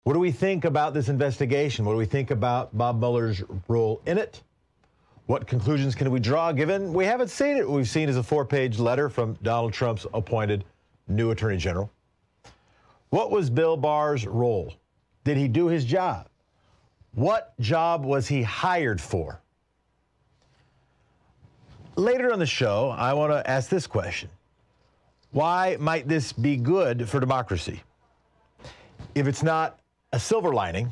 What do we think about this investigation? What do we think about Bob Mueller's role in it? What conclusions can we draw, given we haven't seen it? What we've seen is a 4-page letter from Donald Trump's appointed new Attorney General. What was Bill Barr's role? Did he do his job? What job was he hired for? Later on the show, I want to ask this question. Why might this be good for democracy? If it's not a silver lining,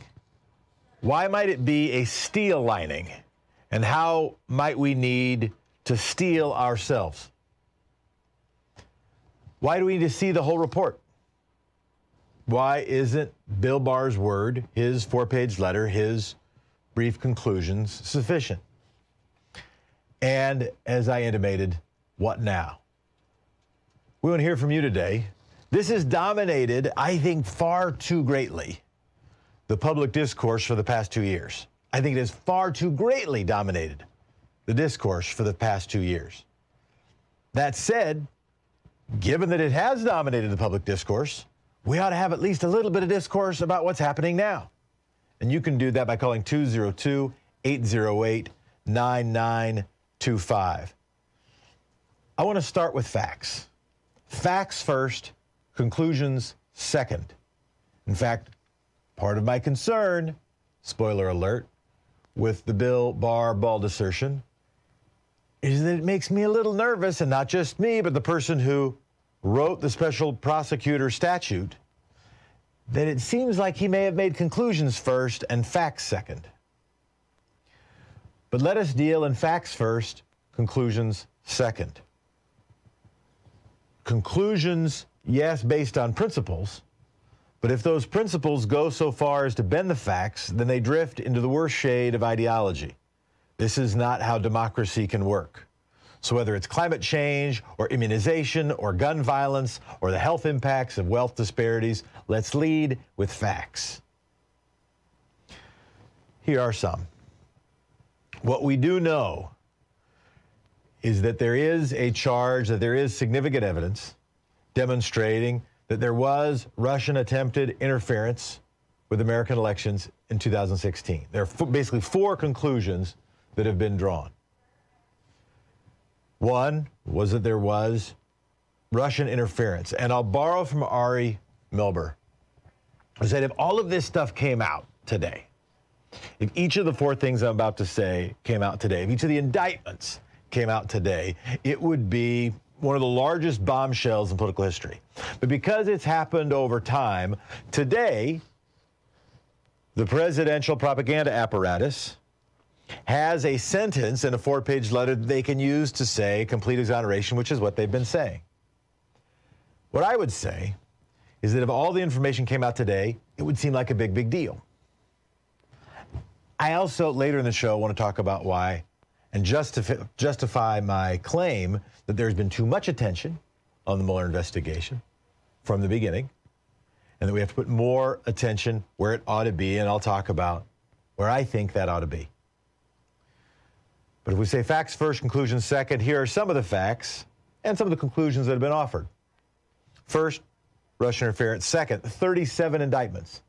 why might it be a steel lining? And how might we need to steel ourselves? Why do we need to see the whole report? Why isn't Bill Barr's word, his 4-page letter, his brief conclusions sufficient? And as I intimated, what now? We want to hear from you today. This has dominated, I think, far too greatly the public discourse for the past 2 years. I think it has far too greatly dominated the discourse for the past 2 years. That said, given that it has dominated the public discourse, we ought to have at least a little bit of discourse about what's happening now. And you can do that by calling 202-808-9925. I want to start with facts. Facts first, conclusions second. In fact, part of my concern, spoiler alert, with the Bill Barr bald assertion is that it makes me a little nervous, and not just me, but the person who wrote the special prosecutor statute, that it seems like he may have made conclusions first and facts second. But let us deal in facts first, conclusions second. Conclusions, yes, based on principles, but if those principles go so far as to bend the facts, then they drift into the worst shade of ideology. This is not how democracy can work. So whether it's climate change or immunization or gun violence or the health impacts of wealth disparities, let's lead with facts. Here are some. What we do know is that there is a charge, that there is significant evidence demonstrating that there was Russian attempted interference with American elections in 2016. There are basically 4 conclusions that have been drawn. One was that there was Russian interference. And I'll borrow from Ari Melber, who said if all of this stuff came out today, if each of the 4 things I'm about to say came out today, if each of the indictments came out today, it would be one of the largest bombshells in political history. But because it's happened over time, today, the presidential propaganda apparatus has a sentence in a 4-page letter that they can use to say complete exoneration, which is what they've been saying. What I would say is that if all the information came out today, it would seem like a big deal. I also, later in the show, want to talk about why and justify my claim that there's been too much attention on the Mueller investigation from the beginning, and that we have to put more attention where it ought to be, and I'll talk about where I think that ought to be. But if we say facts first, conclusions second, here are some of the facts and some of the conclusions that have been offered. First, Russian interference. Second, 37 indictments.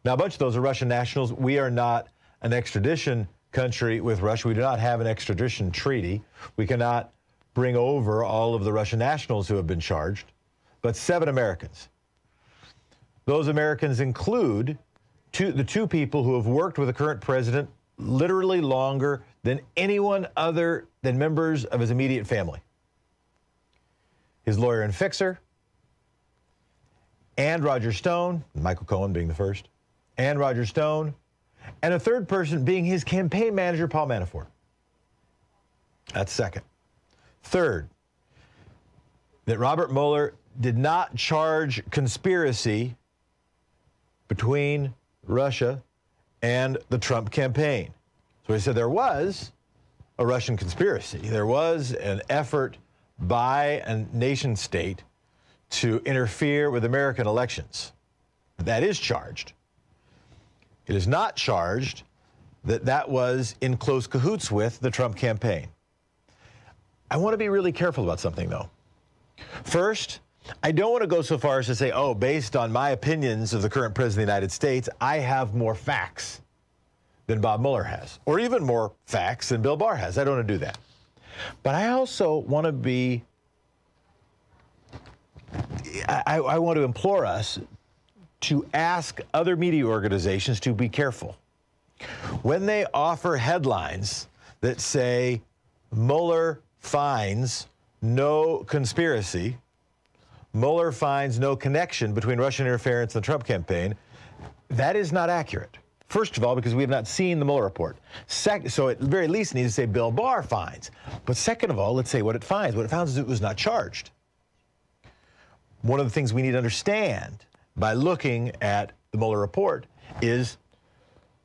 Now, a bunch of those are Russian nationals. We are not an extradition country with Russia. We do not have an extradition treaty. We cannot bring over all of the Russian nationals who have been charged, but 7 Americans. Those Americans include the 2 people who have worked with the current president literally longer than anyone other than members of his immediate family. His lawyer and fixer, and Roger Stone, Michael Cohen being the first, and Roger Stone, and a third person being his campaign manager, Paul Manafort. That's second. Third, that Robert Mueller did not charge conspiracy between Russia and the Trump campaign. So he said there was a Russian conspiracy. There was an effort by a nation state to interfere with American elections. That is charged. It is not charged that that was in close cahoots with the Trump campaign. I want to be really careful about something, though. First, I don't want to go so far as to say, oh, based on my opinions of the current president of the United States, I have more facts than Bob Mueller has, or even more facts than Bill Barr has. I don't want to do that. But I also want to be, I want to implore us to ask other media organizations to be careful. When they offer headlines that say Mueller finds no conspiracy, Mueller finds no connection between Russian interference and the Trump campaign, that is not accurate. First of all, because we have not seen the Mueller report. So at the very least, it needs to say Bill Barr finds. But second of all, let's say what it finds. What it finds is it was not charged. One of the things we need to understand by looking at the Mueller report is,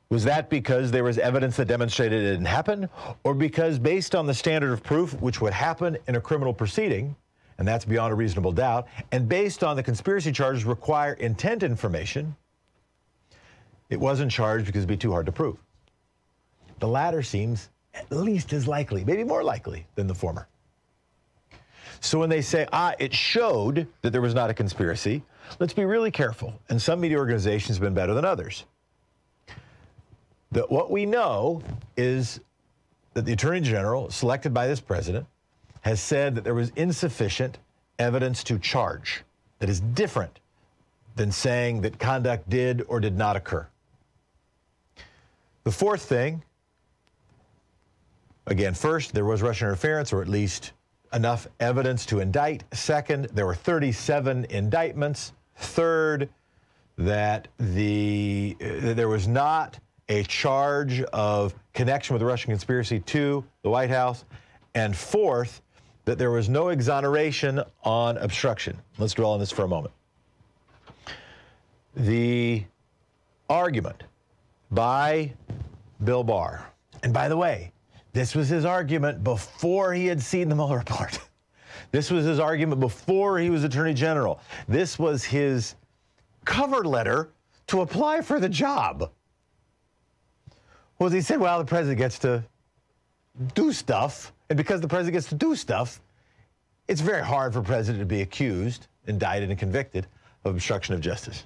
was that because there was evidence that demonstrated it didn't happen, or because based on the standard of proof, which would happen in a criminal proceeding, and that's beyond a reasonable doubt, and based on the conspiracy charges require intent information, it wasn't charged because it'd be too hard to prove. The latter seems at least as likely, maybe more likely than the former. So when they say, it showed that there was not a conspiracy, let's be really careful. And some media organizations have been better than others. What we know is that the Attorney General, selected by this president, has said that there was insufficient evidence to charge. That is different than saying that conduct did or did not occur. The fourth thing, again, first, there was Russian interference, or at least enough evidence to indict. Second, there were 37 indictments. Third, that there was not a charge of connection with the Russian conspiracy to the White House. And fourth, that there was no exoneration on obstruction. Let's dwell on this for a moment. The argument by Bill Barr, and by the way, this was his argument before he had seen the Mueller report. This was his argument before he was Attorney General. This was his cover letter to apply for the job. Was he said, well, the president gets to do stuff, and because the president gets to do stuff, it's very hard for a president to be accused, indicted, and convicted of obstruction of justice.